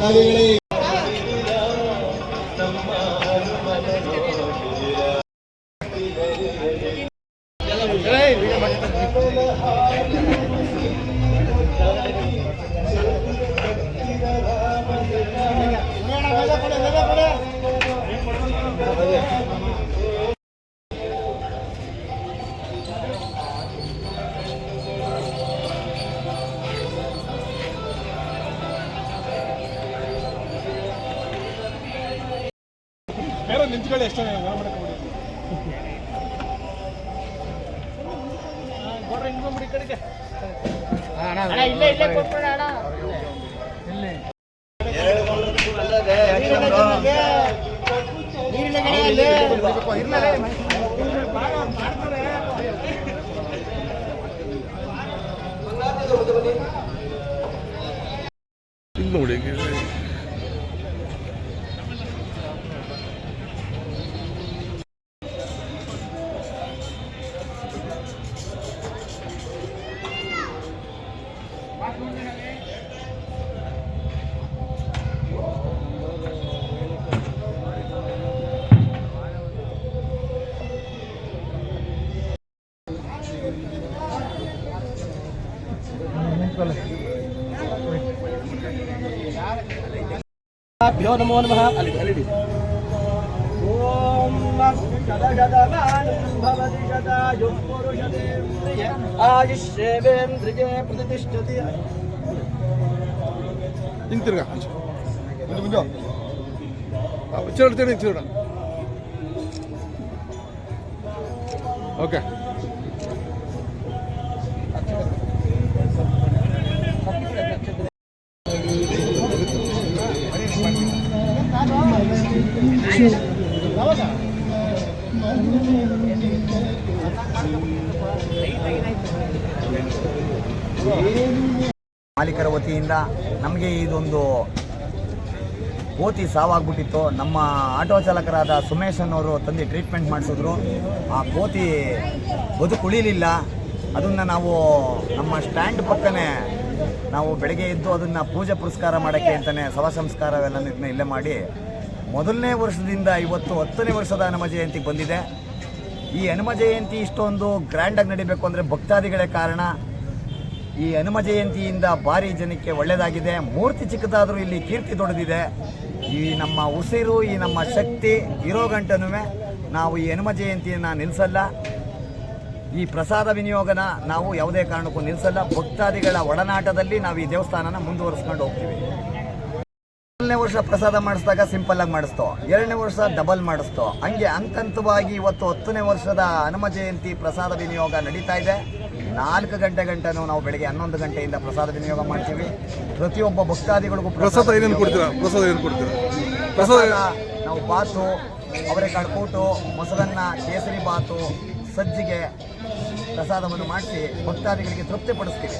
ಭಕ್ತಾದಿಗಳೇ ನಿಂತ್ಕೊಳ್ಳಿ ಎಷ್ಟು ನೋಡಿ भ्यो नमो नमः ओम भवति शतायुः पुरुषतेन्द्रिये आयुष्येवेन्द्रिये प्रतिष्ठति इंतिरगा ಮುಂದೆ ಚೇಳ್ತೇನೆ ಚೇಳ ಓಕೆ ಮಾಲೀಕರ ವತಿಯಿಂದ ನಮಗೆ ಇದೊಂದು ಕೋತಿ ಸಾವಾಗ್ಬಿಟ್ಟಿತ್ತು. ನಮ್ಮ ಆಟೋ ಚಾಲಕರಾದ ಸುಮೇಶ್ ಅನ್ನೋರು ತಂದು ಟ್ರೀಟ್ಮೆಂಟ್ ಮಾಡಿಸಿದ್ರು. ಆ ಕೋತಿ ಬದುಕುಳಿಲಿಲ್ಲ. ಅದನ್ನು ನಾವು ನಮ್ಮ ಸ್ಟ್ಯಾಂಡ್ ಪಕ್ಕನೇ ನಾವು ಬೆಳಗ್ಗೆ ಎದ್ದು ಅದನ್ನು ಪೂಜೆ ಪುರಸ್ಕಾರ ಮಾಡೋಕ್ಕೆ ಅಂತಲೇ ಶವ ಸಂಸ್ಕಾರವೆಲ್ಲ ಇಲ್ಲೇ ಮಾಡಿ ಮೊದಲನೇ ವರ್ಷದಿಂದ ಇವತ್ತು 10ನೇ ವರ್ಷದ ಹನುಮ ಜಯಂತಿ ಬಂದಿದೆ. ಈ ಹನುಮ ಜಯಂತಿ ಇಷ್ಟೊಂದು ಗ್ರ್ಯಾಂಡಾಗಿ ನಡಿಬೇಕು ಅಂದರೆ ಭಕ್ತಾದಿಗಳೇ ಕಾರಣ. ಈ ಹನುಮ ಜಯಂತಿಯಿಂದ ಭಾರಿ ಜನಕ್ಕೆ ಒಳ್ಳೆಯದಾಗಿದೆ. ಮೂರ್ತಿ ಚಿಕ್ಕದಾದರೂ ಇಲ್ಲಿ ಕೀರ್ತಿ ದೊಡ್ಡದಿದೆ. ಈ ನಮ್ಮ ಉಸಿರು, ಈ ನಮ್ಮ ಶಕ್ತಿ ಇರೋ ಗಂಟನೂ ನಾವು ಈ ಹನುಮ ಜಯಂತಿಯನ್ನು ನಿಲ್ಲಿಸಲ್ಲ. ಈ ಪ್ರಸಾದ ವಿನಿಯೋಗನ ನಾವು ಯಾವುದೇ ಕಾರಣಕ್ಕೂ ನಿಲ್ಲಿಸಲ್ಲ. ಭಕ್ತಾದಿಗಳ ಒಡನಾಟದಲ್ಲಿ ನಾವು ಈ ದೇವಸ್ಥಾನನ ಮುಂದುವರಿಸ್ಕೊಂಡು ಹೋಗ್ತೀವಿ. ಮೊದಲನೇ ವರ್ಷ ಪ್ರಸಾದ ಮಾಡಿಸಿದಾಗ ಸಿಂಪಲ್ಲಾಗಿ ಮಾಡಿಸ್ತೋ, 2ನೇ ವರ್ಷ ಡಬಲ್ ಮಾಡಿಸ್ತೋ, ಹಂಗೆ ಹಂತವಾಗಿ ಇವತ್ತು 10ನೇ ವರ್ಷದ ಹನುಮ ಜಯಂತಿ ಪ್ರಸಾದ ವಿನಿಯೋಗ ನಡೀತಾ ಇದೆ. 4 ಗಂಟೆನೂ ನಾವು ಬೆಳಗ್ಗೆ 11 ಗಂಟೆಯಿಂದ ಪ್ರಸಾದ ವಿನಿಯೋಗ ಮಾಡ್ತೀವಿ. ಪ್ರತಿಯೊಬ್ಬ ಭಕ್ತಾದಿಗಳಿಗೂ ಪ್ರಸಾದ ಏನೇನು ಕೊಡ್ತೀರಾ? ಪ್ರಸಾದ ನಾವು ಬಾತು, ಅವರೆಕಾಳು ಕೂಟು, ಮೊಸರನ್ನ, ಕೇಸರಿ ಬಾತು, ಸಜ್ಜಿಗೆ ಪ್ರಸಾದವನ್ನು ಮಾಡಿಸಿ ಭಕ್ತಾದಿಗಳಿಗೆ ತೃಪ್ತಿಪಡಿಸ್ತೀವಿ.